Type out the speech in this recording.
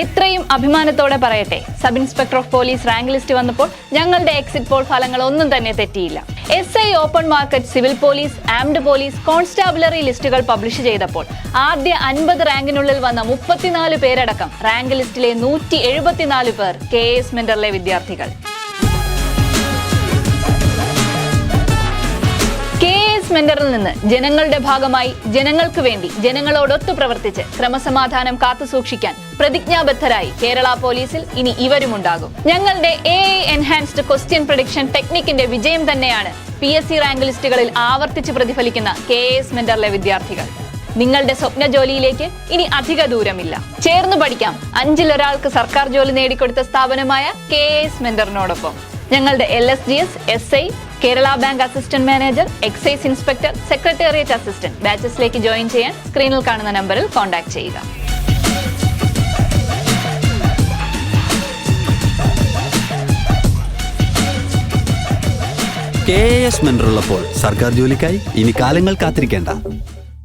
ഇത്രയും അഭിമാനത്തോടെ പറയട്ടെ, sub inspector of police rank list വന്നപ്പോൾ ഞങ്ങളുടെ എക്സിറ്റ് പോൾ ഫലങ്ങൾ ഒന്നും തന്നെ തെറ്റിയില്ല. SI open market, civil police, armed police, constabulary ലിസ്റ്റുകൾ പബ്ലിഷ് ചെയ്തപ്പോൾ ആദ്യ 50 റാങ്കിനുള്ളിൽ വന്ന 34 പേരടക്കം റാങ്ക് ലിസ്റ്റിലെ 174 പേർ KS മെന്ററിലെ വിദ്യാർത്ഥികൾ. KS മെന്ററിൽ നിന്ന് ജനങ്ങളുടെ ഭാഗമായി, ജനങ്ങൾക്ക് വേണ്ടി, ജനങ്ങളോടൊത്തു പ്രവർത്തിച്ച് ക്രമസമാധാനം കാത്തുസൂക്ഷിക്കാൻ പ്രതിജ്ഞാബദ്ധരായി കേരള പോലീസിൽ ഇനി ഇവരുമുണ്ടാകും. ഞങ്ങളുടെ AI എൻഹാൻസ്ഡ് ക്വസ്റ്റ്യൻ പ്രഡിക്ഷൻ ടെക്നിക്കിന്റെ വിജയം തന്നെയാണ് PSC റാങ്ക് ലിസ്റ്റുകളിൽ ആവർത്തിച്ച് പ്രതിഫലിക്കുന്ന KS മെന്ററിലെ വിദ്യാർത്ഥികൾ. നിങ്ങളുടെ സ്വപ്ന ജോലിയിലേക്ക് ഇനി അധിക ദൂരമില്ല. ചേർന്ന് പഠിക്കാം 5-ൽ ഒരാൾക്ക് സർക്കാർ ജോലി നേടിക്കൊടുത്ത സ്ഥാപനമായ KS മെന്ററിനോടൊപ്പം. ഞങ്ങളുടെ LSGS, SI, Kerala bank assistant manager, excise inspector, secretariat assistant ബാച്ചസിലേക്ക് ജോയിൻ ചെയ്യാൻ സ്ക്രീനിൽ കാണുന്ന നമ്പറിൽ കോൺടാക്ട് ചെയ്യുക. KS മെന്ററുള്ളപ്പോൾ സർക്കാർ ജോലിക്കായി ഇനി കാലങ്ങൾ കാത്തിരിക്കേണ്ട.